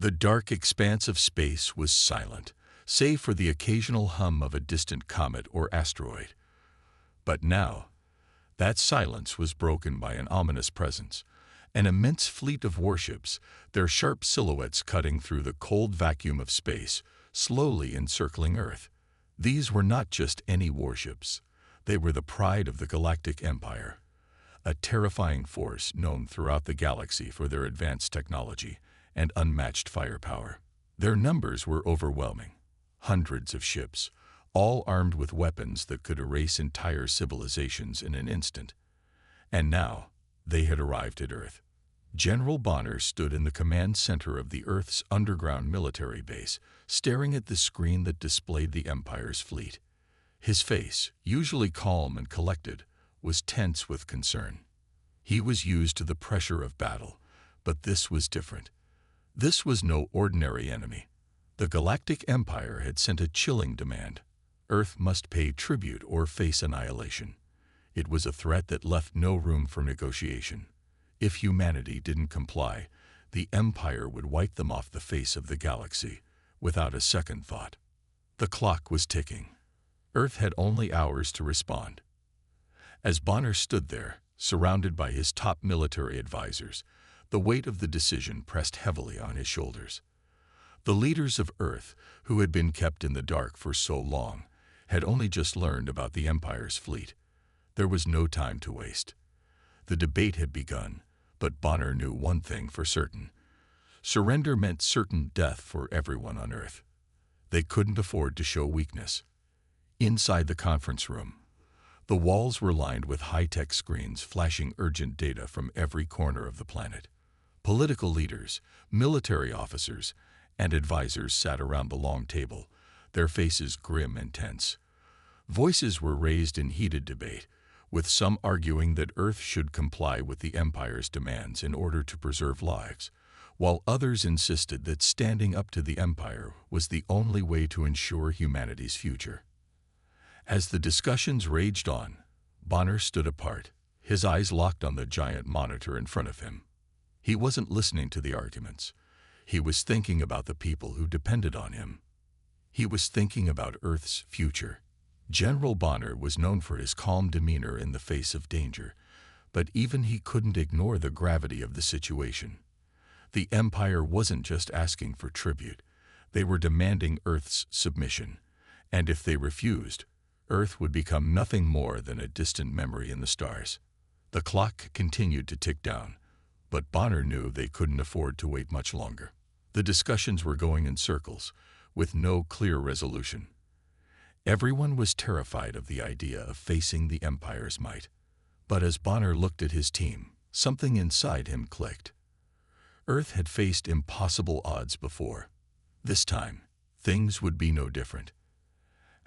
The dark expanse of space was silent, save for the occasional hum of a distant comet or asteroid. But now, that silence was broken by an ominous presence, an immense fleet of warships, their sharp silhouettes cutting through the cold vacuum of space, slowly encircling Earth. These were not just any warships. They were the pride of the Galactic Empire, a terrifying force known throughout the galaxy for their advanced technology and unmatched firepower. Their numbers were overwhelming. Hundreds of ships, all armed with weapons that could erase entire civilizations in an instant. And now, they had arrived at Earth. General Bonner stood in the command center of the Earth's underground military base, staring at the screen that displayed the Empire's fleet. His face, usually calm and collected, was tense with concern. He was used to the pressure of battle, but this was different. This was no ordinary enemy. The Galactic Empire had sent a chilling demand. Earth must pay tribute or face annihilation. It was a threat that left no room for negotiation. If humanity didn't comply, the Empire would wipe them off the face of the galaxy, without a second thought. The clock was ticking. Earth had only hours to respond. As Bonner stood there, surrounded by his top military advisors, the weight of the decision pressed heavily on his shoulders. The leaders of Earth, who had been kept in the dark for so long, had only just learned about the Empire's fleet. There was no time to waste. The debate had begun, but Bonner knew one thing for certain. Surrender meant certain death for everyone on Earth. They couldn't afford to show weakness. Inside the conference room, the walls were lined with high-tech screens flashing urgent data from every corner of the planet. Political leaders, military officers, and advisors sat around the long table, their faces grim and tense. Voices were raised in heated debate, with some arguing that Earth should comply with the Empire's demands in order to preserve lives, while others insisted that standing up to the Empire was the only way to ensure humanity's future. As the discussions raged on, Bonner stood apart, his eyes locked on the giant monitor in front of him. He wasn't listening to the arguments. He was thinking about the people who depended on him. He was thinking about Earth's future. General Bonner was known for his calm demeanor in the face of danger, but even he couldn't ignore the gravity of the situation. The Empire wasn't just asking for tribute. They were demanding Earth's submission, and if they refused, Earth would become nothing more than a distant memory in the stars. The clock continued to tick down, but Bonner knew they couldn't afford to wait much longer. The discussions were going in circles, with no clear resolution. Everyone was terrified of the idea of facing the Empire's might. But as Bonner looked at his team, something inside him clicked. Earth had faced impossible odds before. This time, things would be no different.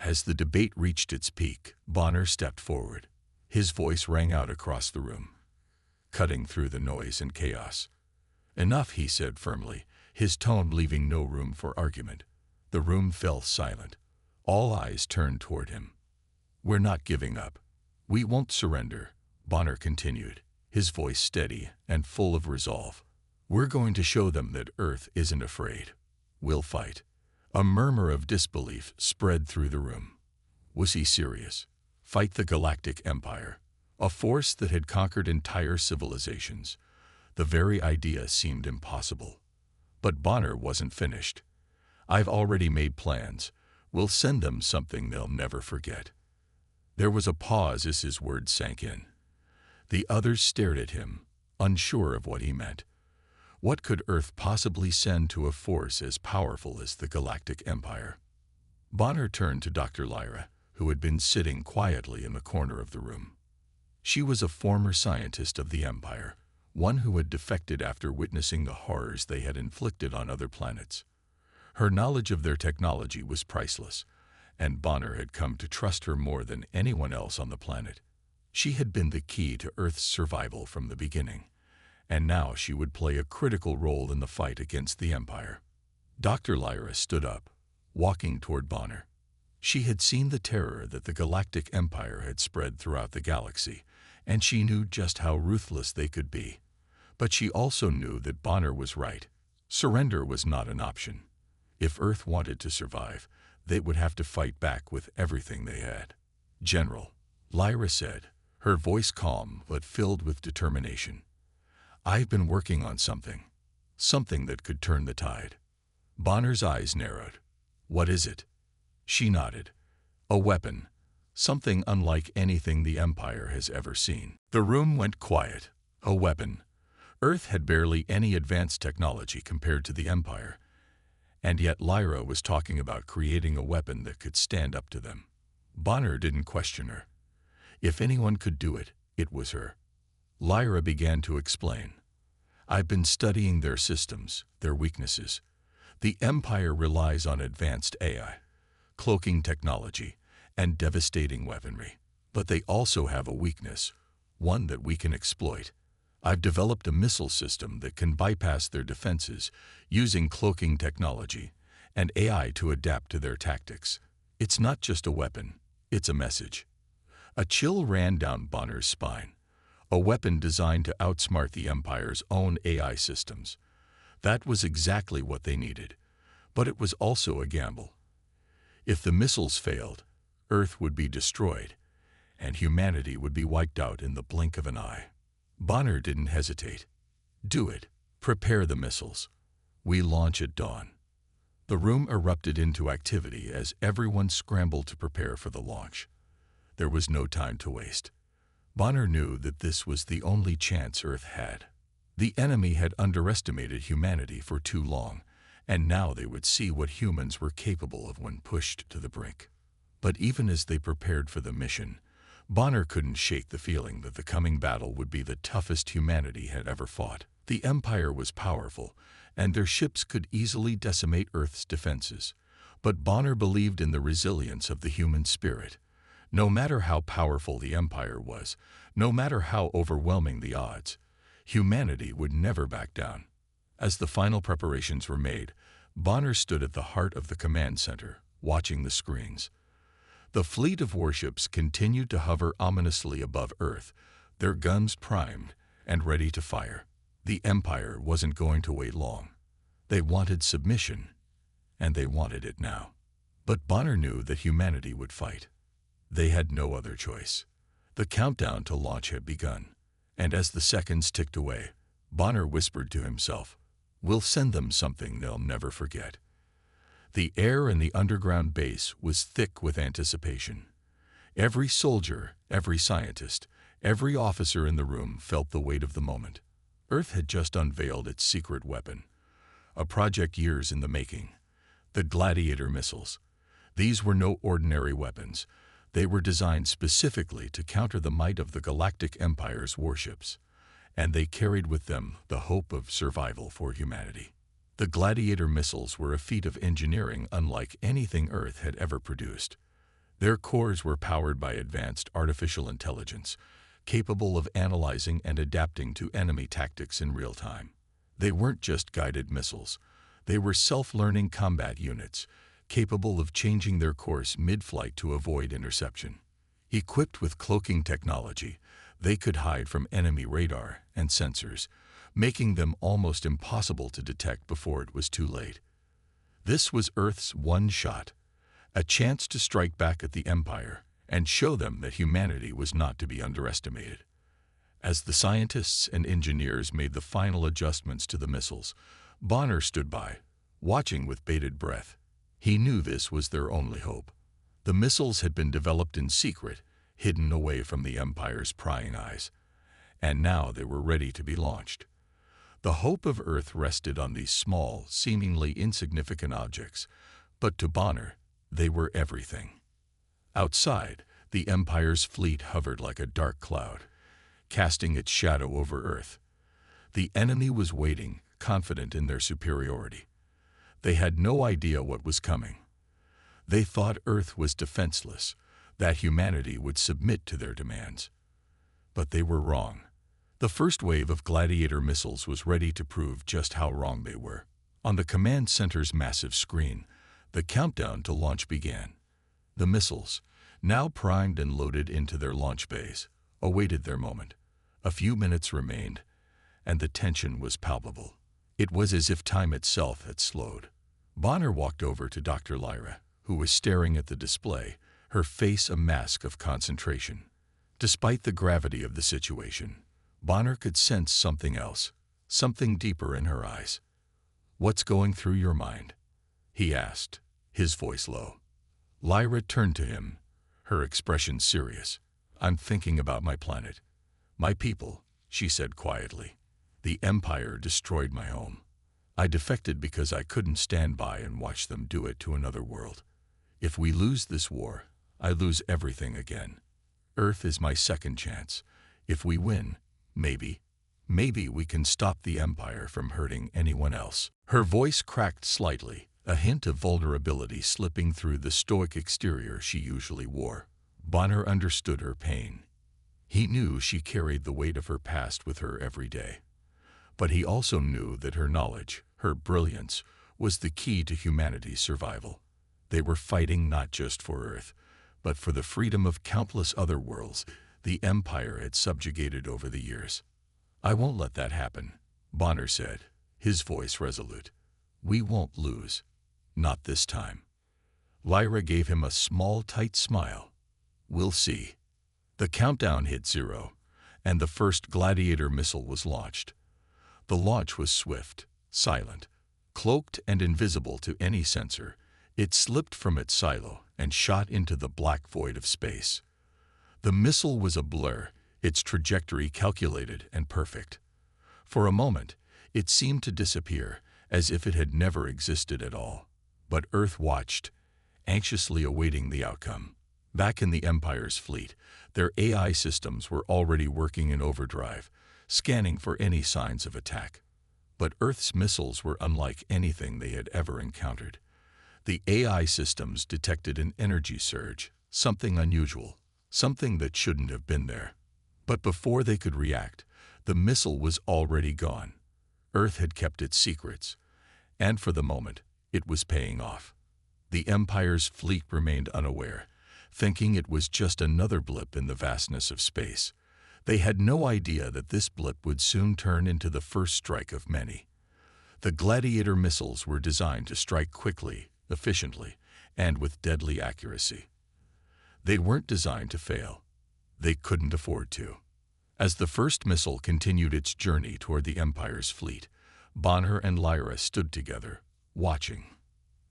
As the debate reached its peak, Bonner stepped forward. His voice rang out across the room, cutting through the noise and chaos. "Enough," he said firmly, his tone leaving no room for argument. The room fell silent. All eyes turned toward him. "We're not giving up. We won't surrender," Bonner continued, his voice steady and full of resolve. "We're going to show them that Earth isn't afraid. We'll fight." A murmur of disbelief spread through the room. Was he serious? Fight the Galactic Empire, a force that had conquered entire civilizations. The very idea seemed impossible. But Bonner wasn't finished. "I've already made plans. We'll send them something they'll never forget." There was a pause as his words sank in. The others stared at him, unsure of what he meant. What could Earth possibly send to a force as powerful as the Galactic Empire? Bonner turned to Dr. Lyra, who had been sitting quietly in the corner of the room. She was a former scientist of the Empire, one who had defected after witnessing the horrors they had inflicted on other planets. Her knowledge of their technology was priceless, and Bonner had come to trust her more than anyone else on the planet. She had been the key to Earth's survival from the beginning, and now she would play a critical role in the fight against the Empire. Dr. Lyra stood up, walking toward Bonner. She had seen the terror that the Galactic Empire had spread throughout the galaxy, and she knew just how ruthless they could be. But she also knew that Bonner was right. Surrender was not an option. If Earth wanted to survive, they would have to fight back with everything they had. "General," Lyra said, her voice calm but filled with determination. "I've been working on something that could turn the tide." Bonner's eyes narrowed. "What is it?" She nodded. "A weapon. Something unlike anything the Empire has ever seen." The room went quiet. A weapon. Earth had barely any advanced technology compared to the Empire, and yet Lyra was talking about creating a weapon that could stand up to them. Bonner didn't question her. If anyone could do it, it was her. Lyra began to explain. "I've been studying their systems, their weaknesses. The Empire relies on advanced AI, cloaking technology, and devastating weaponry. But they also have a weakness, one that we can exploit. I've developed a missile system that can bypass their defenses using cloaking technology and AI to adapt to their tactics. It's not just a weapon, it's a message." A chill ran down Bonner's spine. A weapon designed to outsmart the Empire's own AI systems. That was exactly what they needed. But it was also a gamble. If the missiles failed, Earth would be destroyed, and humanity would be wiped out in the blink of an eye. Bonner didn't hesitate. "Do it. Prepare the missiles. We launch at dawn." The room erupted into activity as everyone scrambled to prepare for the launch. There was no time to waste. Bonner knew that this was the only chance Earth had. The enemy had underestimated humanity for too long, and now they would see what humans were capable of when pushed to the brink. But even as they prepared for the mission, Bonner couldn't shake the feeling that the coming battle would be the toughest humanity had ever fought. The Empire was powerful, and their ships could easily decimate Earth's defenses. But Bonner believed in the resilience of the human spirit. No matter how powerful the Empire was, no matter how overwhelming the odds, humanity would never back down. As the final preparations were made, Bonner stood at the heart of the command center, watching the screens. The fleet of warships continued to hover ominously above Earth, their guns primed and ready to fire. The Empire wasn't going to wait long. They wanted submission, and they wanted it now. But Bonner knew that humanity would fight. They had no other choice. The countdown to launch had begun, and as the seconds ticked away, Bonner whispered to himself, "We'll send them something they'll never forget." The air in the underground base was thick with anticipation. Every soldier, every scientist, every officer in the room felt the weight of the moment. Earth had just unveiled its secret weapon, a project years in the making, the Gladiator missiles. These were no ordinary weapons. They were designed specifically to counter the might of the Galactic Empire's warships, and they carried with them the hope of survival for humanity. The Gladiator missiles were a feat of engineering unlike anything Earth had ever produced. Their cores were powered by advanced artificial intelligence, capable of analyzing and adapting to enemy tactics in real time. They weren't just guided missiles. They were self-learning combat units, capable of changing their course mid-flight to avoid interception. Equipped with cloaking technology, they could hide from enemy radar and sensors, making them almost impossible to detect before it was too late. This was Earth's one shot, a chance to strike back at the Empire and show them that humanity was not to be underestimated. As the scientists and engineers made the final adjustments to the missiles, Bonner stood by, watching with bated breath. He knew this was their only hope. The missiles had been developed in secret, hidden away from the Empire's prying eyes, and now they were ready to be launched. The hope of Earth rested on these small, seemingly insignificant objects, but to Bonner, they were everything. Outside, the Empire's fleet hovered like a dark cloud, casting its shadow over Earth. The enemy was waiting, confident in their superiority. They had no idea what was coming. They thought Earth was defenseless, that humanity would submit to their demands. But they were wrong. The first wave of Gladiator missiles was ready to prove just how wrong they were. On the command center's massive screen, the countdown to launch began. The missiles, now primed and loaded into their launch bays, awaited their moment. A few minutes remained, and the tension was palpable. It was as if time itself had slowed. Bonner walked over to Dr. Lyra, who was staring at the display, her face a mask of concentration. Despite the gravity of the situation, Bonner could sense something else, something deeper in her eyes. "What's going through your mind?" he asked, his voice low. Lyra turned to him, her expression serious. "I'm thinking about my planet. My people," she said quietly. "The Empire destroyed my home. I defected because I couldn't stand by and watch them do it to another world. If we lose this war, I lose everything again. Earth is my second chance. If we win, maybe we can stop the Empire from hurting anyone else." Her voice cracked slightly, a hint of vulnerability slipping through the stoic exterior she usually wore. Bonner understood her pain. He knew she carried the weight of her past with her every day. But he also knew that her knowledge, her brilliance, was the key to humanity's survival. They were fighting not just for Earth, but for the freedom of countless other worlds the Empire had subjugated over the years. "I won't let that happen," Bonner said, his voice resolute. "We won't lose. Not this time." Lyra gave him a small, tight smile. "We'll see." The countdown hit 0, and the first Gladiator missile was launched. The launch was swift, silent, cloaked and invisible to any sensor. It slipped from its silo and shot into the black void of space. The missile was a blur, its trajectory calculated and perfect. For a moment, it seemed to disappear, as if it had never existed at all. But Earth watched, anxiously awaiting the outcome. Back in the Empire's fleet, their AI systems were already working in overdrive, scanning for any signs of attack. But Earth's missiles were unlike anything they had ever encountered. The AI systems detected an energy surge, something unusual, something that shouldn't have been there. But before they could react, the missile was already gone. Earth had kept its secrets, and for the moment, it was paying off. The Empire's fleet remained unaware, thinking it was just another blip in the vastness of space. They had no idea that this blip would soon turn into the first strike of many. The Gladiator missiles were designed to strike quickly, efficiently, and with deadly accuracy. They weren't designed to fail. They couldn't afford to. As the first missile continued its journey toward the Empire's fleet, Bonner and Lyra stood together, watching.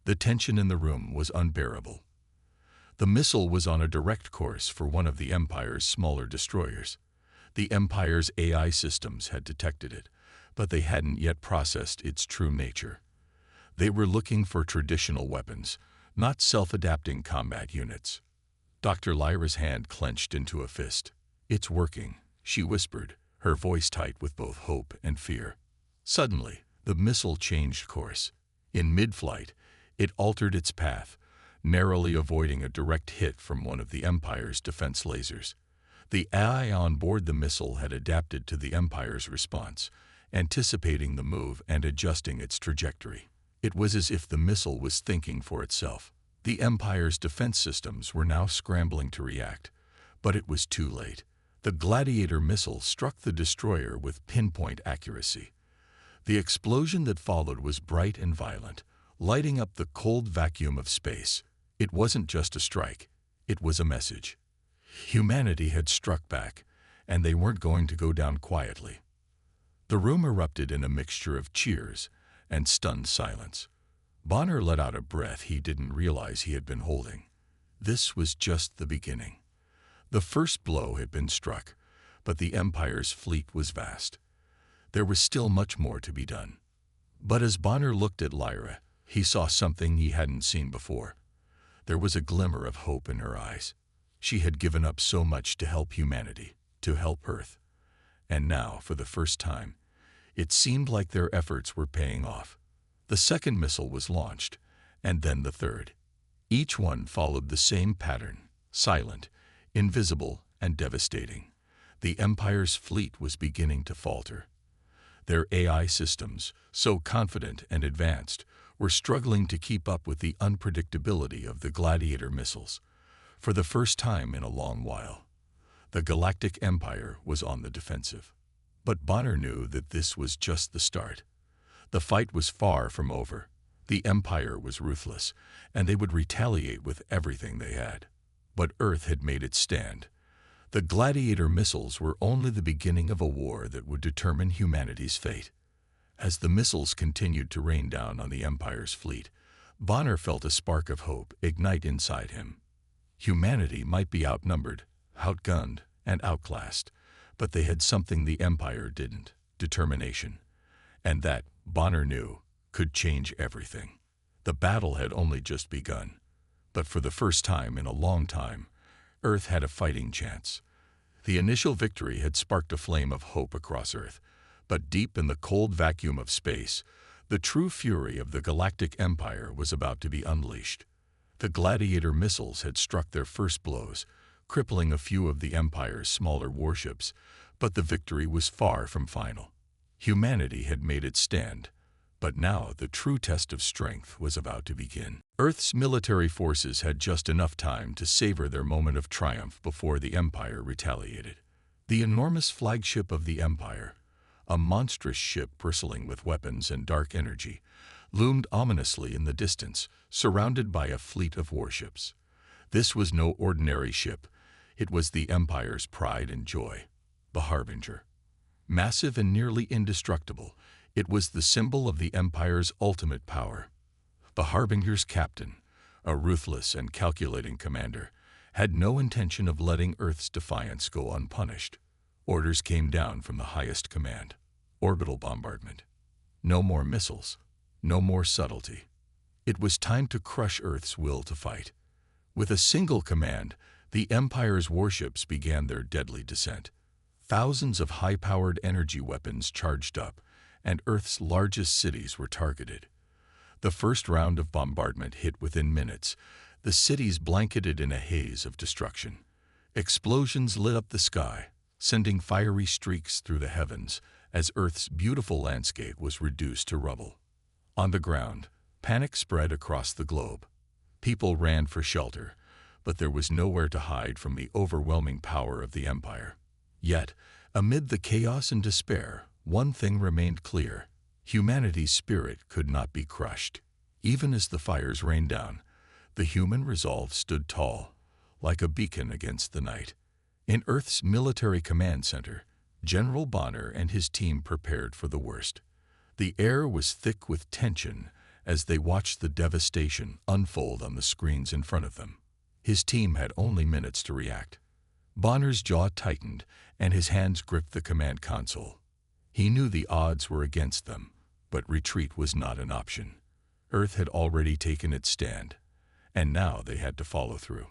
The tension in the room was unbearable. The missile was on a direct course for one of the Empire's smaller destroyers. The Empire's AI systems had detected it, but they hadn't yet processed its true nature. They were looking for traditional weapons, not self-adapting combat units. Dr. Lyra's hand clenched into a fist. "It's working," she whispered, her voice tight with both hope and fear. Suddenly, the missile changed course. In mid-flight, it altered its path, narrowly avoiding a direct hit from one of the Empire's defense lasers. The AI on board the missile had adapted to the Empire's response, anticipating the move and adjusting its trajectory. It was as if the missile was thinking for itself. The Empire's defense systems were now scrambling to react, but it was too late. The Gladiator missile struck the destroyer with pinpoint accuracy. The explosion that followed was bright and violent, lighting up the cold vacuum of space. It wasn't just a strike, it was a message. Humanity had struck back, and they weren't going to go down quietly. The room erupted in a mixture of cheers and stunned silence. Bonner let out a breath he didn't realize he had been holding. This was just the beginning. The first blow had been struck, but the Empire's fleet was vast. There was still much more to be done. But as Bonner looked at Lyra, he saw something he hadn't seen before. There was a glimmer of hope in her eyes. She had given up so much to help humanity, to help Earth. And now, for the first time, it seemed like their efforts were paying off. The second missile was launched, and then the third. Each one followed the same pattern, silent, invisible, and devastating. The Empire's fleet was beginning to falter. Their AI systems, so confident and advanced, were struggling to keep up with the unpredictability of the Gladiator missiles. For the first time in a long while, the Galactic Empire was on the defensive. But Bonner knew that this was just the start. The fight was far from over. The Empire was ruthless, and they would retaliate with everything they had. But Earth had made its stand. The Gladiator missiles were only the beginning of a war that would determine humanity's fate. As the missiles continued to rain down on the Empire's fleet, Bonner felt a spark of hope ignite inside him. Humanity might be outnumbered, outgunned, and outclassed, but they had something the Empire didn't: determination. And that, Bonner knew, could change everything. The battle had only just begun, but for the first time in a long time, Earth had a fighting chance. The initial victory had sparked a flame of hope across Earth, but deep in the cold vacuum of space, the true fury of the Galactic Empire was about to be unleashed. The Gladiator missiles had struck their first blows, crippling a few of the Empire's smaller warships, but the victory was far from final. Humanity had made its stand, but now the true test of strength was about to begin. Earth's military forces had just enough time to savor their moment of triumph before the Empire retaliated. The enormous flagship of the Empire, a monstrous ship bristling with weapons and dark energy, loomed ominously in the distance, surrounded by a fleet of warships. This was no ordinary ship. It was the Empire's pride and joy, the Harbinger. Massive and nearly indestructible, it was the symbol of the Empire's ultimate power. The Harbinger's captain, a ruthless and calculating commander, had no intention of letting Earth's defiance go unpunished. Orders came down from the highest command: orbital bombardment. No more missiles, no more subtlety. It was time to crush Earth's will to fight. With a single command, the Empire's warships began their deadly descent. Thousands of high-powered energy weapons charged up, and Earth's largest cities were targeted. The first round of bombardment hit within minutes, the cities blanketed in a haze of destruction. Explosions lit up the sky, sending fiery streaks through the heavens as Earth's beautiful landscape was reduced to rubble. On the ground, panic spread across the globe. People ran for shelter, but there was nowhere to hide from the overwhelming power of the Empire. Yet, amid the chaos and despair, one thing remained clear: humanity's spirit could not be crushed. Even as the fires rained down, the human resolve stood tall, like a beacon against the night. In Earth's military command center, General Bonner and his team prepared for the worst. The air was thick with tension as they watched the devastation unfold on the screens in front of them. His team had only minutes to react. Bonner's jaw tightened and his hands gripped the command console. He knew the odds were against them, but retreat was not an option. Earth had already taken its stand, and now they had to follow through.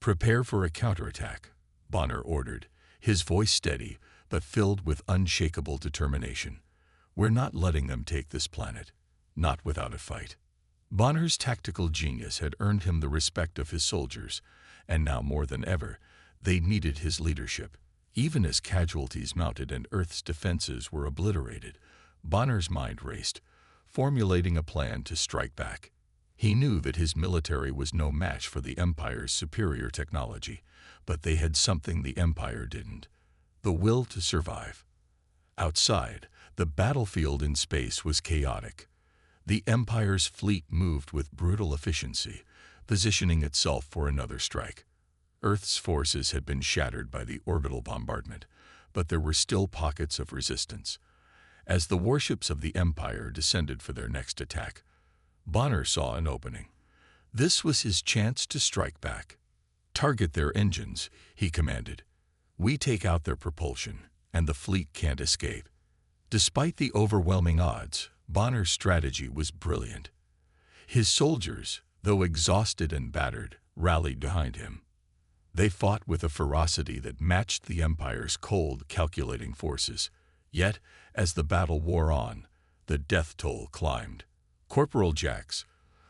"Prepare for a counterattack," Bonner ordered, his voice steady but filled with unshakable determination. "We're not letting them take this planet, not without a fight." Bonner's tactical genius had earned him the respect of his soldiers, and now more than ever, they needed his leadership. Even as casualties mounted and Earth's defenses were obliterated, Bonner's mind raced, formulating a plan to strike back. He knew that his military was no match for the Empire's superior technology, but they had something the Empire didn't: the will to survive. Outside, the battlefield in space was chaotic. The Empire's fleet moved with brutal efficiency, positioning itself for another strike. Earth's forces had been shattered by the orbital bombardment, but there were still pockets of resistance. As the warships of the Empire descended for their next attack, Bonner saw an opening. This was his chance to strike back. "Target their engines," he commanded. "We take out their propulsion, and the fleet can't escape." Despite the overwhelming odds, Bonner's strategy was brilliant. His soldiers, though exhausted and battered, rallied behind him. They fought with a ferocity that matched the Empire's cold, calculating forces. Yet, as the battle wore on, the death toll climbed. Corporal Jax,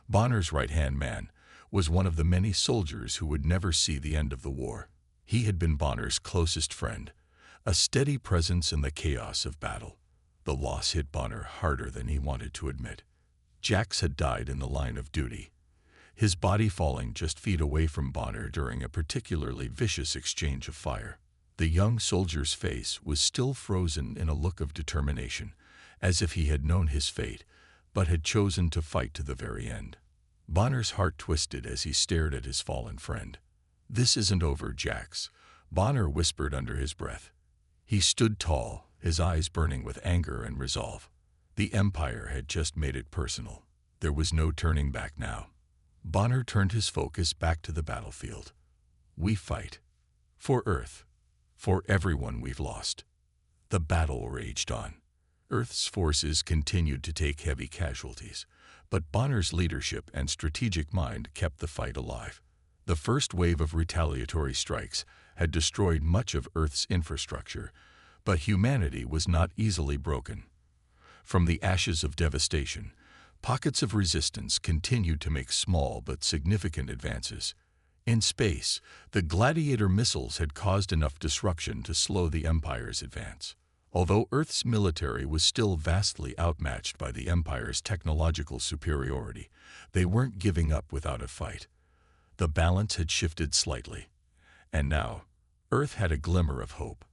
Bonner's right-hand man, was one of the many soldiers who would never see the end of the war. He had been Bonner's closest friend, a steady presence in the chaos of battle. The loss hit Bonner harder than he wanted to admit. Jax had died in the line of duty, his body falling just feet away from Bonner during a particularly vicious exchange of fire. The young soldier's face was still frozen in a look of determination, as if he had known his fate, but had chosen to fight to the very end. Bonner's heart twisted as he stared at his fallen friend. "This isn't over, Jax," Bonner whispered under his breath. He stood tall, his eyes burning with anger and resolve. The Empire had just made it personal. There was no turning back now. Bonner turned his focus back to the battlefield. "We fight. For Earth. For everyone we've lost." The battle raged on. Earth's forces continued to take heavy casualties, but Bonner's leadership and strategic mind kept the fight alive. The first wave of retaliatory strikes had destroyed much of Earth's infrastructure, but humanity was not easily broken. From the ashes of devastation, pockets of resistance continued to make small but significant advances. In space, the Gladiator missiles had caused enough disruption to slow the Empire's advance. Although Earth's military was still vastly outmatched by the Empire's technological superiority, they weren't giving up without a fight. The balance had shifted slightly, and now Earth had a glimmer of hope.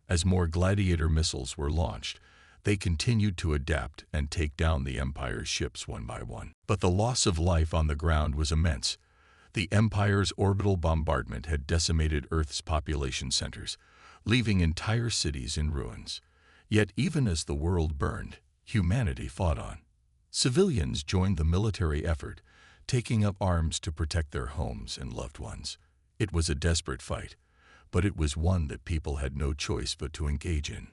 As more Gladiator missiles were launched, they continued to adapt and take down the Empire's ships one by one. But the loss of life on the ground was immense. The Empire's orbital bombardment had decimated Earth's population centers, leaving entire cities in ruins. Yet even as the world burned, humanity fought on. Civilians joined the military effort, taking up arms to protect their homes and loved ones. It was a desperate fight, but it was one that people had no choice but to engage in.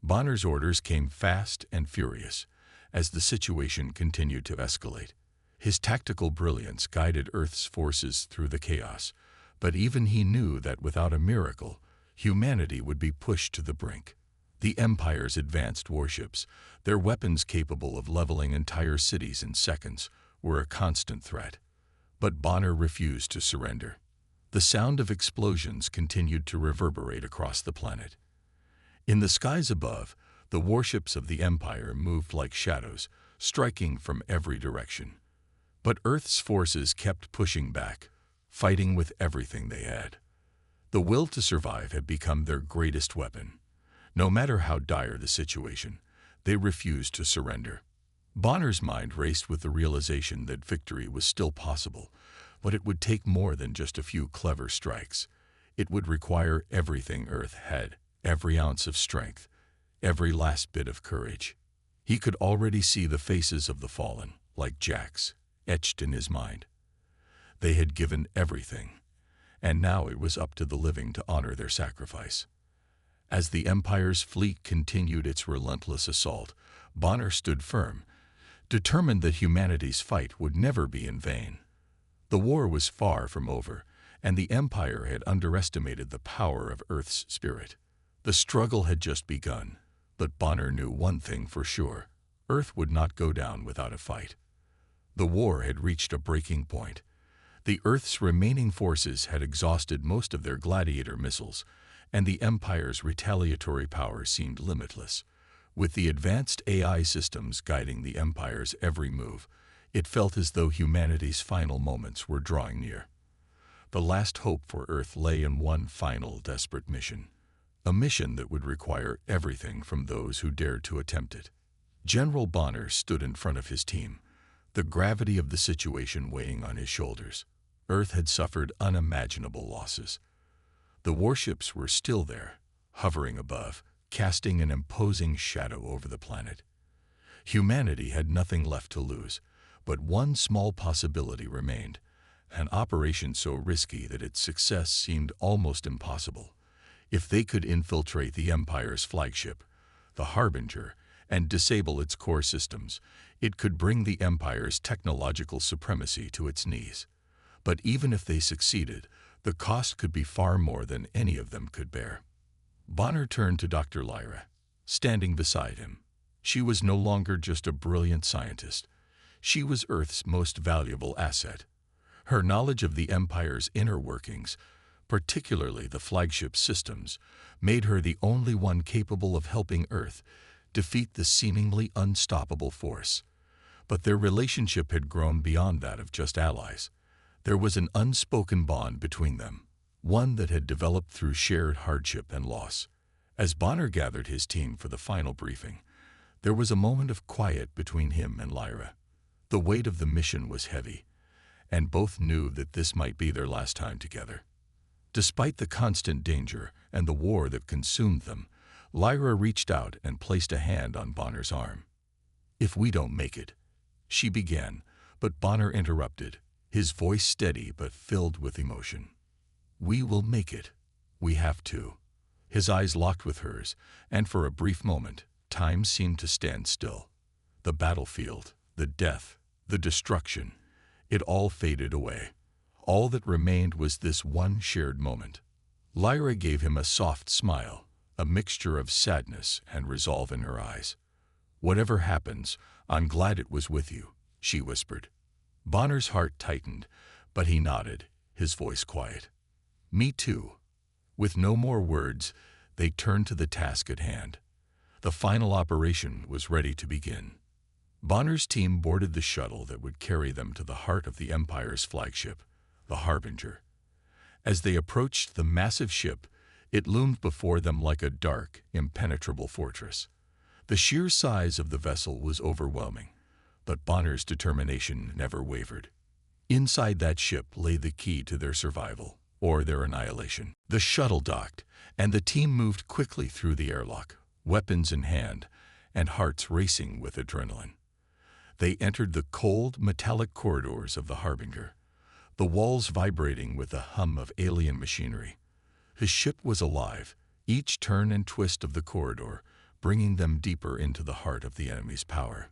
Bonner's orders came fast and furious as the situation continued to escalate. His tactical brilliance guided Earth's forces through the chaos, but even he knew that without a miracle, humanity would be pushed to the brink. The Empire's advanced warships, their weapons capable of leveling entire cities in seconds, were a constant threat. But Bonner refused to surrender. The sound of explosions continued to reverberate across the planet. In the skies above, the warships of the Empire moved like shadows, striking from every direction. But Earth's forces kept pushing back, fighting with everything they had. The will to survive had become their greatest weapon. No matter how dire the situation, they refused to surrender. Bonner's mind raced with the realization that victory was still possible, but it would take more than just a few clever strikes. It would require everything Earth had, every ounce of strength, every last bit of courage. He could already see the faces of the fallen, like Jax, etched in his mind. They had given everything, and now it was up to the living to honor their sacrifice. As the Empire's fleet continued its relentless assault, Bonner stood firm, determined that humanity's fight would never be in vain. The war was far from over, and the Empire had underestimated the power of Earth's spirit. The struggle had just begun, but Bonner knew one thing for sure: Earth would not go down without a fight. The war had reached a breaking point. The Earth's remaining forces had exhausted most of their Gladiator missiles, and the Empire's retaliatory power seemed limitless. With the advanced AI systems guiding the Empire's every move, it felt as though humanity's final moments were drawing near. The last hope for Earth lay in one final desperate mission, a mission that would require everything from those who dared to attempt it. General Bonner stood in front of his team, the gravity of the situation weighing on his shoulders. Earth had suffered unimaginable losses. The warships were still there, hovering above, casting an imposing shadow over the planet. Humanity had nothing left to lose, but one small possibility remained, an operation so risky that its success seemed almost impossible. If they could infiltrate the Empire's flagship, the Harbinger, and disable its core systems, it could bring the Empire's technological supremacy to its knees. But even if they succeeded, the cost could be far more than any of them could bear. Bonner turned to Dr. Lyra, standing beside him. She was no longer just a brilliant scientist. She was Earth's most valuable asset. Her knowledge of the Empire's inner workings, particularly the flagship systems, made her the only one capable of helping Earth defeat the seemingly unstoppable force. But their relationship had grown beyond that of just allies. There was an unspoken bond between them, one that had developed through shared hardship and loss. As Bonner gathered his team for the final briefing, There was a moment of quiet between him and Lyra. The weight of the mission was heavy, and both knew that this might be their last time together. Despite the constant danger and the war that consumed them, Lyra reached out and placed a hand on Bonner's arm. "If we don't make it," she began, but Bonner interrupted, his voice steady but filled with emotion. "We will make it. We have to." His eyes locked with hers, and for a brief moment, time seemed to stand still. The battlefield, the death, the destruction, it all faded away. All that remained was this one shared moment. Lyra gave him a soft smile, a mixture of sadness and resolve in her eyes. "Whatever happens, I'm glad it was with you," she whispered. Bonner's heart tightened, but he nodded, his voice quiet. "Me too." With no more words, they turned to the task at hand. The final operation was ready to begin. Bonner's team boarded the shuttle that would carry them to the heart of the Empire's flagship, the Harbinger. As they approached the massive ship, it loomed before them like a dark, impenetrable fortress. The sheer size of the vessel was overwhelming, but Bonner's determination never wavered. Inside that ship lay the key to their survival, or their annihilation. The shuttle docked, and the team moved quickly through the airlock, weapons in hand, and hearts racing with adrenaline. They entered the cold, metallic corridors of the Harbinger, the walls vibrating with the hum of alien machinery. His ship was alive, each turn and twist of the corridor bringing them deeper into the heart of the enemy's power.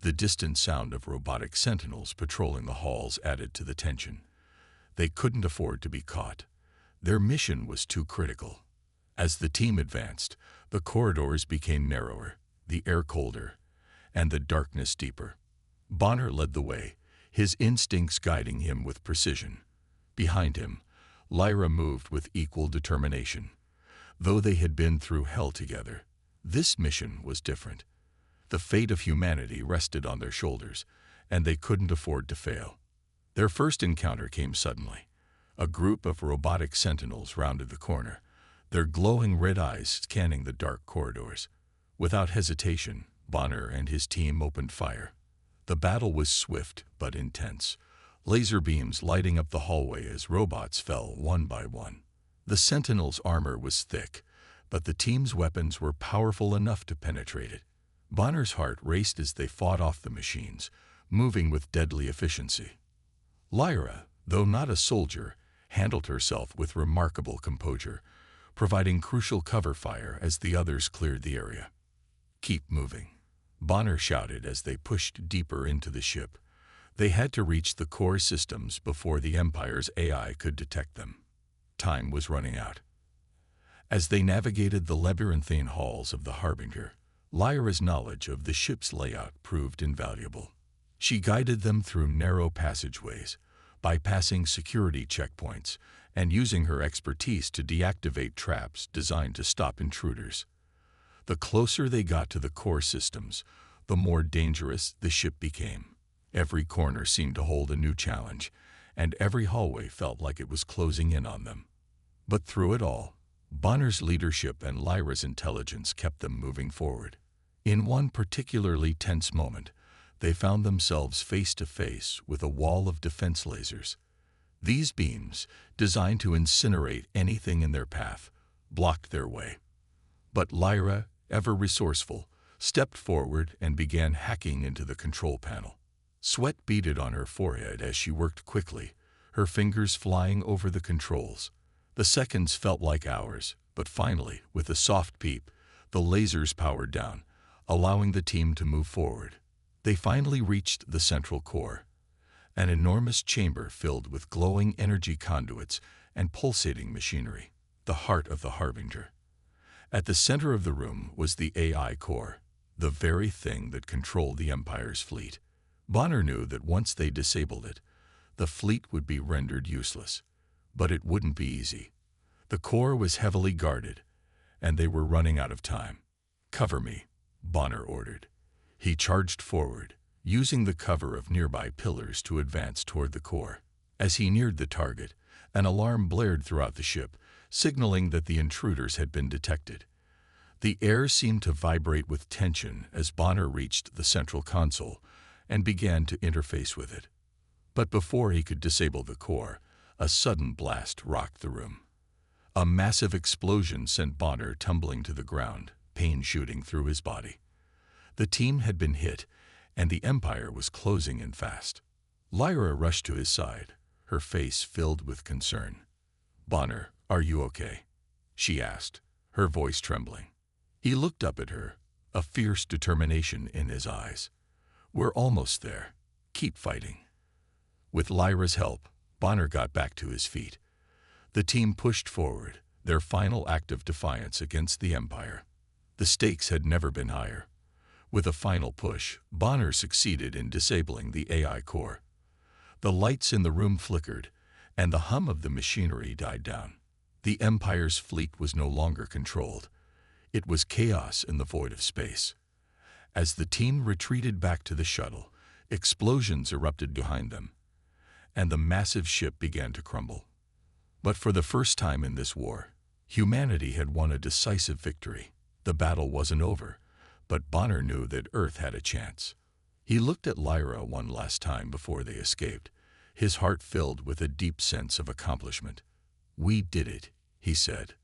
The distant sound of robotic sentinels patrolling the halls added to the tension. They couldn't afford to be caught. Their mission was too critical. As the team advanced, the corridors became narrower, the air colder, and the darkness deeper. Bonner led the way, his instincts guiding him with precision. Behind him, Lyra moved with equal determination. Though they had been through hell together, this mission was different. The fate of humanity rested on their shoulders, and they couldn't afford to fail. Their first encounter came suddenly. A group of robotic sentinels rounded the corner, their glowing red eyes scanning the dark corridors. Without hesitation, Bonner and his team opened fire. The battle was swift but intense, laser beams lighting up the hallway as robots fell one by one. The sentinels' armor was thick, but the team's weapons were powerful enough to penetrate it. Bonner's heart raced as they fought off the machines, moving with deadly efficiency. Lyra, though not a soldier, handled herself with remarkable composure, providing crucial cover fire as the others cleared the area. "Keep moving," Bonner shouted as they pushed deeper into the ship. They had to reach the core systems before the Empire's AI could detect them. Time was running out. As they navigated the labyrinthine halls of the Harbinger, Lyra's knowledge of the ship's layout proved invaluable. She guided them through narrow passageways, bypassing security checkpoints, and using her expertise to deactivate traps designed to stop intruders. The closer they got to the core systems, the more dangerous the ship became. Every corner seemed to hold a new challenge, and every hallway felt like it was closing in on them. But through it all, Bonner's leadership and Lyra's intelligence kept them moving forward. In one particularly tense moment, they found themselves face to face with a wall of defense lasers. These beams, designed to incinerate anything in their path, blocked their way. But Lyra, ever resourceful, stepped forward and began hacking into the control panel. Sweat beaded on her forehead as she worked quickly, her fingers flying over the controls. The seconds felt like hours, but finally, with a soft peep, the lasers powered down, allowing the team to move forward. They finally reached the central core, an enormous chamber filled with glowing energy conduits and pulsating machinery, the heart of the Harbinger. At the center of the room was the AI core, the very thing that controlled the Empire's fleet. Bonner knew that once they disabled it, the fleet would be rendered useless. But it wouldn't be easy. The core was heavily guarded, and they were running out of time. "Cover me," Bonner ordered. He charged forward, using the cover of nearby pillars to advance toward the core. As he neared the target, an alarm blared throughout the ship, signaling that the intruders had been detected. The air seemed to vibrate with tension as Bonner reached the central console and began to interface with it. But before he could disable the core, a sudden blast rocked the room. A massive explosion sent Bonner tumbling to the ground, pain shooting through his body. The team had been hit, and the Empire was closing in fast. Lyra rushed to his side, her face filled with concern. "Bonner, are you okay?" she asked, her voice trembling. He looked up at her, a fierce determination in his eyes. "We're almost there. Keep fighting." With Lyra's help, Bonner got back to his feet. The team pushed forward, their final act of defiance against the Empire. The stakes had never been higher. With a final push, Bonner succeeded in disabling the AI core. The lights in the room flickered, and the hum of the machinery died down. The Empire's fleet was no longer controlled. It was chaos in the void of space. As the team retreated back to the shuttle, explosions erupted behind them, and the massive ship began to crumble. But for the first time in this war, humanity had won a decisive victory. The battle wasn't over, but Bonner knew that Earth had a chance. He looked at Lyra one last time before they escaped, his heart filled with a deep sense of accomplishment. "We did it," he said.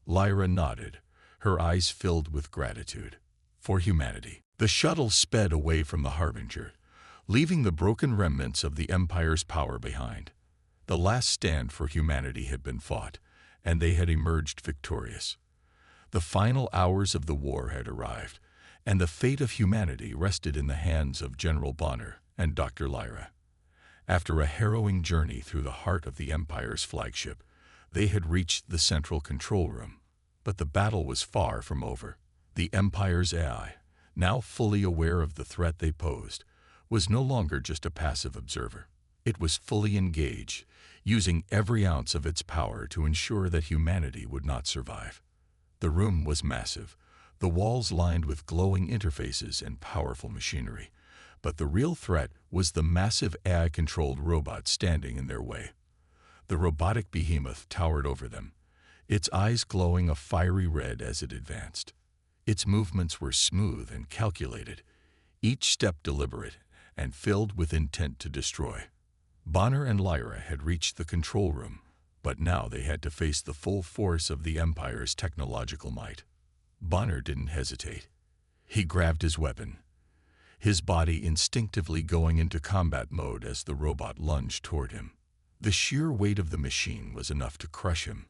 Lyra nodded, her eyes filled with gratitude. For humanity. The shuttle sped away from the Harbinger, leaving the broken remnants of the Empire's power behind. The last stand for humanity had been fought, and they had emerged victorious. The final hours of the war had arrived, and the fate of humanity rested in the hands of General Bonner and Dr. Lyra. After a harrowing journey through the heart of the Empire's flagship, they had reached the central control room. But the battle was far from over. The Empire's AI, now fully aware of the threat they posed, was no longer just a passive observer. It was fully engaged, using every ounce of its power to ensure that humanity would not survive. The room was massive, the walls lined with glowing interfaces and powerful machinery. But the real threat was the massive AI-controlled robot standing in their way. The robotic behemoth towered over them, its eyes glowing a fiery red as it advanced. Its movements were smooth and calculated, each step deliberate and filled with intent to destroy. Bonner and Lyra had reached the control room, but now they had to face the full force of the Empire's technological might. Bonner didn't hesitate. He grabbed his weapon, his body instinctively going into combat mode as the robot lunged toward him. The sheer weight of the machine was enough to crush him,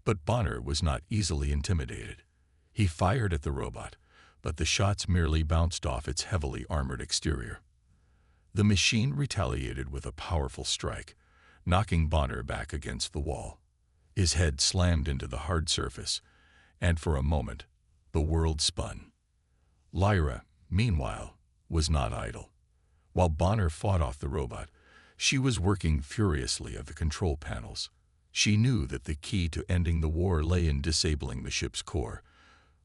but Bonner was not easily intimidated. He fired at the robot, but the shots merely bounced off its heavily armored exterior. The machine retaliated with a powerful strike, knocking Bonner back against the wall. His head slammed into the hard surface, and for a moment, the world spun. Lyra, meanwhile, was not idle. While Bonner fought off the robot, she was working furiously at the control panels. She knew that the key to ending the war lay in disabling the ship's core,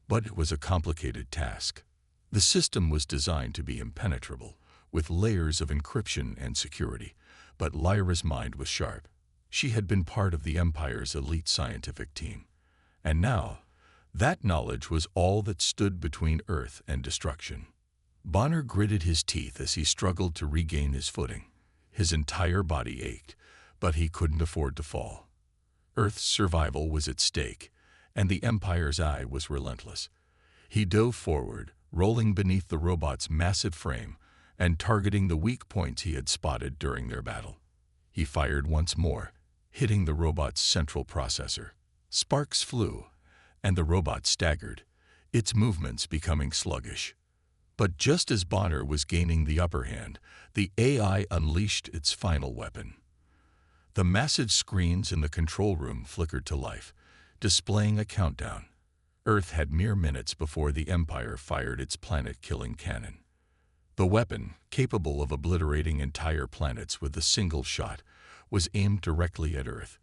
but it was a complicated task. The system was designed to be impenetrable, with layers of encryption and security, but Lyra's mind was sharp. She had been part of the Empire's elite scientific team, and now, that knowledge was all that stood between Earth and destruction. Bonner gritted his teeth as he struggled to regain his footing. His entire body ached, but he couldn't afford to fall. Earth's survival was at stake, and the Empire's eye was relentless. He dove forward, rolling beneath the robot's massive frame and targeting the weak points he had spotted during their battle. He fired once more, hitting the robot's central processor. Sparks flew, and the robot staggered, its movements becoming sluggish. But just as Bonner was gaining the upper hand, the AI unleashed its final weapon. The massive screens in the control room flickered to life, displaying a countdown. Earth had mere minutes before the Empire fired its planet-killing cannon. The weapon, capable of obliterating entire planets with a single shot, was aimed directly at Earth.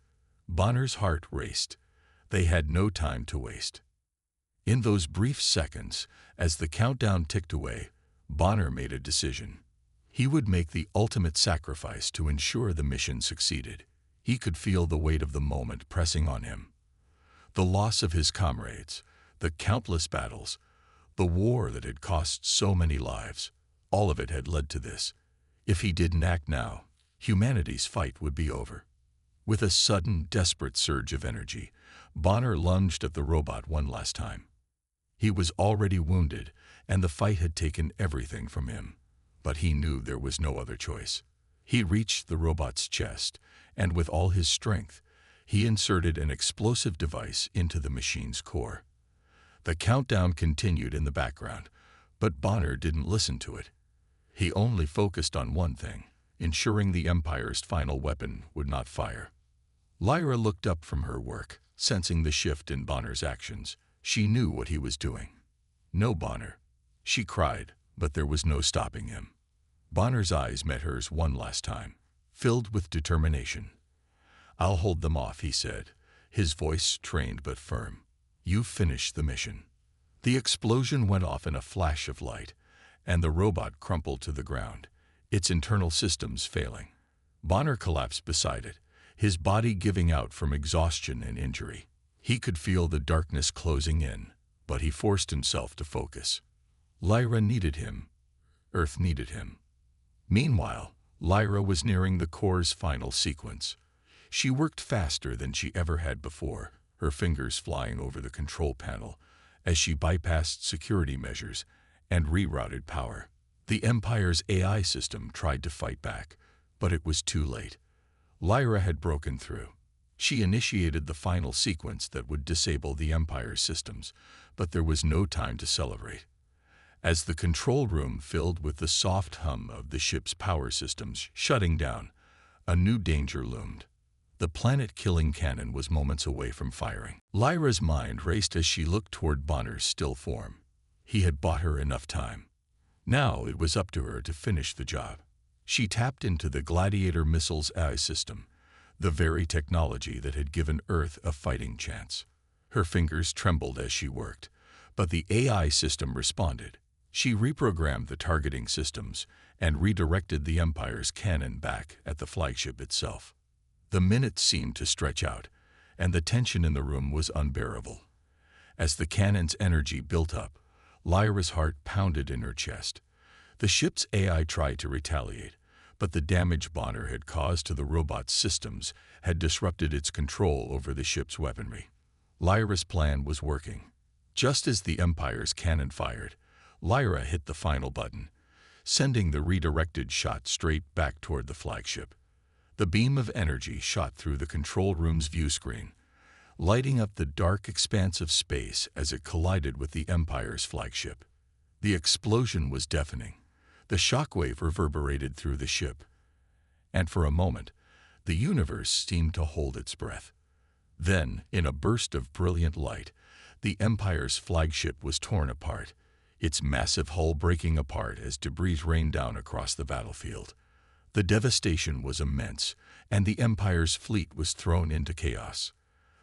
Bonner's heart raced. They had no time to waste. In those brief seconds, as the countdown ticked away, Bonner made a decision. He would make the ultimate sacrifice to ensure the mission succeeded. He could feel the weight of the moment pressing on him. The loss of his comrades, The countless battles, the war that had cost so many lives, all of it had led to this. If he didn't act now, humanity's fight would be over. With a sudden, desperate surge of energy, Bonner lunged at the robot one last time. He was already wounded, and the fight had taken everything from him. But he knew there was no other choice. He reached the robot's chest, and with all his strength, he inserted an explosive device into the machine's core. The countdown continued in the background, but Bonner didn't listen to it. He only focused on one thing, ensuring the Empire's final weapon would not fire. Lyra looked up from her work, sensing the shift in Bonner's actions. She knew what he was doing. "No, Bonner," she cried, but there was no stopping him. Bonner's eyes met hers one last time, filled with determination. "I'll hold them off," he said, his voice trained but firm. "You finish the mission." The explosion went off in a flash of light, and the robot crumpled to the ground, its internal systems failing. Bonner collapsed beside it, his body giving out from exhaustion and injury. He could feel the darkness closing in, but he forced himself to focus. Lyra needed him. Earth needed him. Meanwhile, Lyra was nearing the core's final sequence. She worked faster than she ever had before, her fingers flying over the control panel as she bypassed security measures and rerouted power. The Empire's AI system tried to fight back, but it was too late. Lyra had broken through. She initiated the final sequence that would disable the Empire's systems, but there was no time to celebrate. As the control room filled with the soft hum of the ship's power systems shutting down, a new danger loomed. The planet-killing cannon was moments away from firing. Lyra's mind raced as she looked toward Bonner's still form. He had bought her enough time. Now it was up to her to finish the job. She tapped into the Gladiator missile's AI system, the very technology that had given Earth a fighting chance. Her fingers trembled as she worked, but the AI system responded. She reprogrammed the targeting systems and redirected the Empire's cannon back at the flagship itself. The minutes seemed to stretch out, and the tension in the room was unbearable. As the cannon's energy built up, Lyra's heart pounded in her chest. The ship's AI tried to retaliate, but the damage Bonner had caused to the robot's systems had disrupted its control over the ship's weaponry. Lyra's plan was working. Just as the Empire's cannon fired, Lyra hit the final button, sending the redirected shot straight back toward the flagship. The beam of energy shot through the control room's view screen, lighting up the dark expanse of space as it collided with the Empire's flagship. The explosion was deafening. The shockwave reverberated through the ship, and for a moment, the universe seemed to hold its breath. Then, in a burst of brilliant light, the Empire's flagship was torn apart, its massive hull breaking apart as debris rained down across the battlefield. The devastation was immense, and the Empire's fleet was thrown into chaos.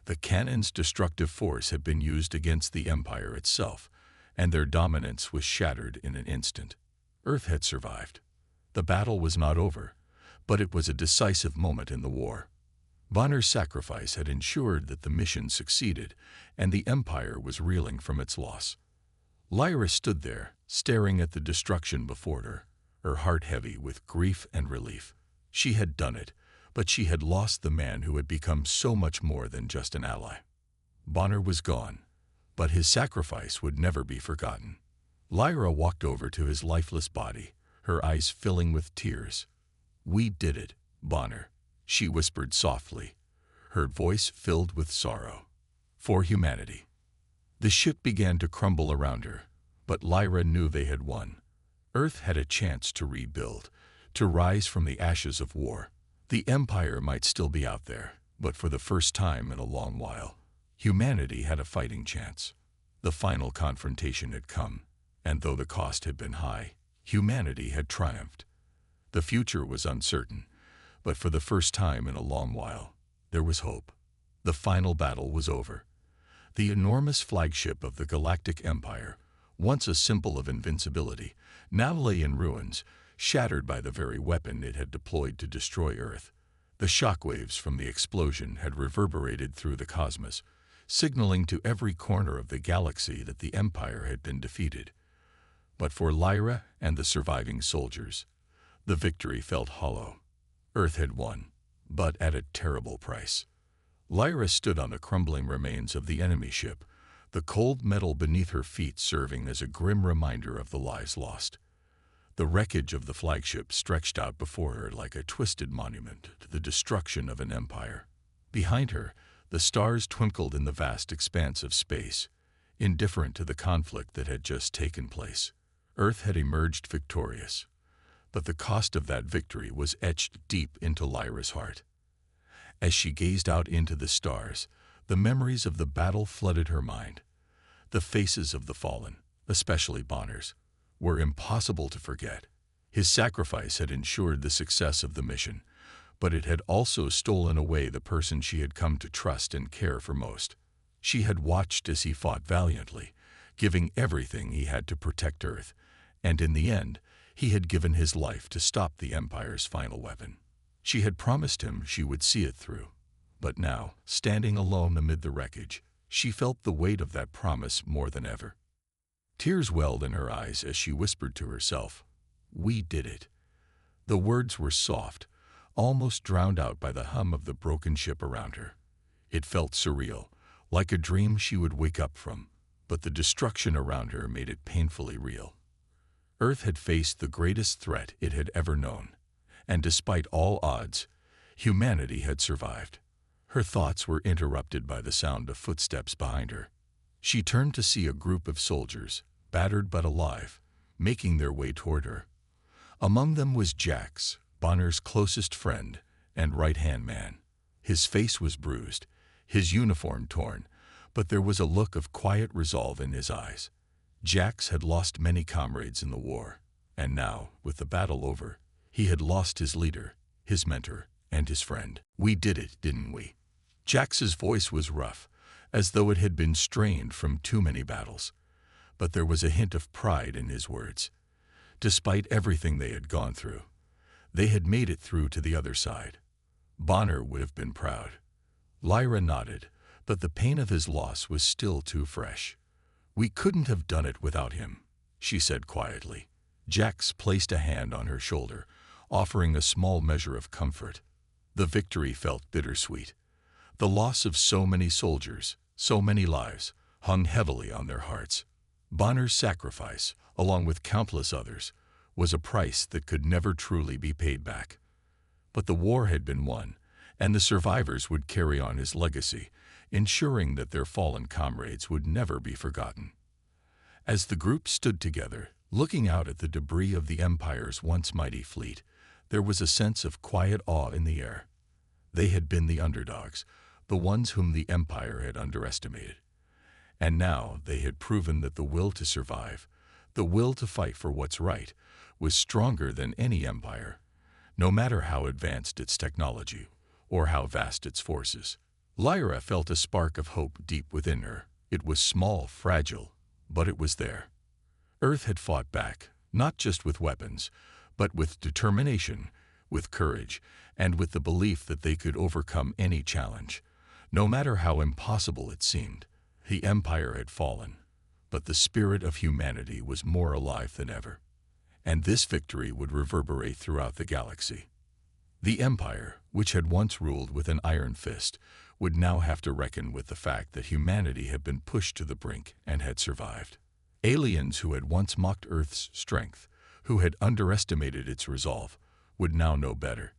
The cannon's destructive force had been used against the Empire itself, and their dominance was shattered in an instant. Earth had survived. The battle was not over, but it was a decisive moment in the war. Bonner's sacrifice had ensured that the mission succeeded, and the Empire was reeling from its loss. Lyra stood there, staring at the destruction before her heart heavy with grief and relief. She had done it, but she had lost the man who had become so much more than just an ally. Bonner was gone, but his sacrifice would never be forgotten. Lyra walked over to his lifeless body, her eyes filling with tears. "We did it, Bonner," she whispered softly, her voice filled with sorrow. "For humanity." The ship began to crumble around her, but Lyra knew they had won. Earth had a chance to rebuild, to rise from the ashes of war. The Empire might still be out there, but for the first time in a long while, humanity had a fighting chance. The final confrontation had come, and though the cost had been high, humanity had triumphed. The future was uncertain, but for the first time in a long while, there was hope. The final battle was over. The enormous flagship of the Galactic Empire, once a symbol of invincibility, now lay in ruins, shattered by the very weapon it had deployed to destroy Earth. The shockwaves from the explosion had reverberated through the cosmos, signaling to every corner of the galaxy that the Empire had been defeated. But for Lyra and the surviving soldiers, the victory felt hollow. Earth had won, but at a terrible price. Lyra stood on the crumbling remains of the enemy ship, the cold metal beneath her feet serving as a grim reminder of the lives lost. The wreckage of the flagship stretched out before her like a twisted monument to the destruction of an empire. Behind her, the stars twinkled in the vast expanse of space, indifferent to the conflict that had just taken place. Earth had emerged victorious, but the cost of that victory was etched deep into Lyra's heart. As she gazed out into the stars, the memories of the battle flooded her mind. The faces of the fallen, especially Bonner's, were impossible to forget. His sacrifice had ensured the success of the mission, but it had also stolen away the person she had come to trust and care for most. She had watched as he fought valiantly, giving everything he had to protect Earth, and in the end, he had given his life to stop the Empire's final weapon. She had promised him she would see it through, but now, standing alone amid the wreckage, she felt the weight of that promise more than ever. Tears welled in her eyes as she whispered to herself, "We did it." The words were soft, almost drowned out by the hum of the broken ship around her. It felt surreal, like a dream she would wake up from, but the destruction around her made it painfully real. Earth had faced the greatest threat it had ever known, and despite all odds, humanity had survived. Her thoughts were interrupted by the sound of footsteps behind her. She turned to see a group of soldiers, battered but alive, making their way toward her. Among them was Jax, Bonner's closest friend and right-hand man. His face was bruised, his uniform torn, but there was a look of quiet resolve in his eyes. Jax had lost many comrades in the war, and now, with the battle over, he had lost his leader, his mentor, and his friend. "We did it, didn't we?" Jax's voice was rough, as though it had been strained from too many battles, but there was a hint of pride in his words. Despite everything they had gone through, they had made it through to the other side. Bonner would have been proud. Lyra nodded, but the pain of his loss was still too fresh. "We couldn't have done it without him," she said quietly. Jax placed a hand on her shoulder, offering a small measure of comfort. The victory felt bittersweet. The loss of so many soldiers, so many lives, hung heavily on their hearts. Bonner's sacrifice, along with countless others, was a price that could never truly be paid back. But the war had been won, and the survivors would carry on his legacy, ensuring that their fallen comrades would never be forgotten. As the group stood together, looking out at the debris of the Empire's once mighty fleet, there was a sense of quiet awe in the air. They had been the underdogs, the ones whom the Empire had underestimated. And now they had proven that the will to survive, the will to fight for what's right, was stronger than any empire, no matter how advanced its technology or how vast its forces. Lyra felt a spark of hope deep within her. It was small, fragile, but it was there. Earth had fought back, not just with weapons, but with determination, with courage, and with the belief that they could overcome any challenge. No matter how impossible it seemed, the Empire had fallen, but the spirit of humanity was more alive than ever. And this victory would reverberate throughout the galaxy. The Empire, which had once ruled with an iron fist, would now have to reckon with the fact that humanity had been pushed to the brink and had survived. Aliens who had once mocked Earth's strength, who had underestimated its resolve, would now know better.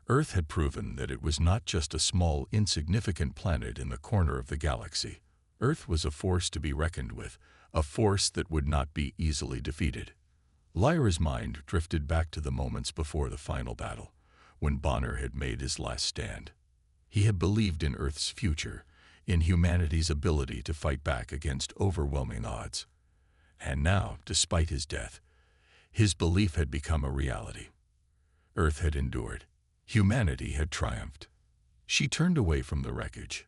Earth had proven that it was not just a small, insignificant planet in the corner of the galaxy. Earth was a force to be reckoned with, a force that would not be easily defeated. Lyra's mind drifted back to the moments before the final battle, when Bonner had made his last stand. He had believed in Earth's future, in humanity's ability to fight back against overwhelming odds. And now, despite his death, his belief had become a reality. Earth had endured. Humanity had triumphed. She turned away from the wreckage,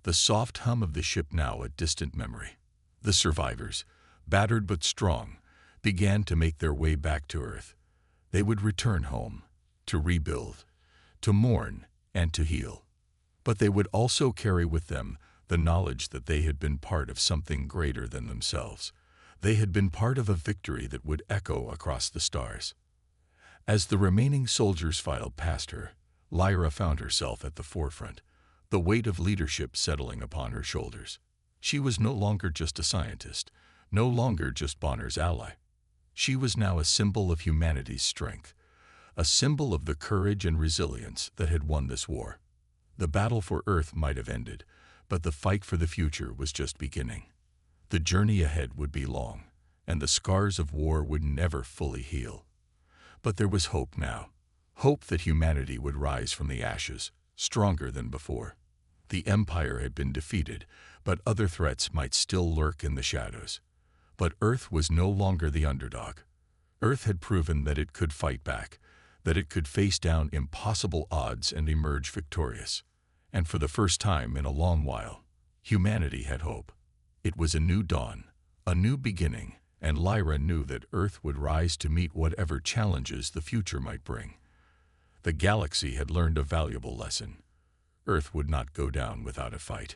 the soft hum of the ship now a distant memory. The survivors, battered but strong, began to make their way back to Earth. They would return home, to rebuild, to mourn, and to heal. But they would also carry with them the knowledge that they had been part of something greater than themselves. They had been part of a victory that would echo across the stars. As the remaining soldiers filed past her, Lyra found herself at the forefront, the weight of leadership settling upon her shoulders. She was no longer just a scientist, no longer just Bonner's ally. She was now a symbol of humanity's strength, a symbol of the courage and resilience that had won this war. The battle for Earth might have ended, but the fight for the future was just beginning. The journey ahead would be long, and the scars of war would never fully heal. But there was hope now, hope that humanity would rise from the ashes, stronger than before. The Empire had been defeated, but other threats might still lurk in the shadows. But Earth was no longer the underdog. Earth had proven that it could fight back, that it could face down impossible odds and emerge victorious. And for the first time in a long while, humanity had hope. It was a new dawn, a new beginning, and Lyra knew that Earth would rise to meet whatever challenges the future might bring. The galaxy had learned a valuable lesson. Earth would not go down without a fight.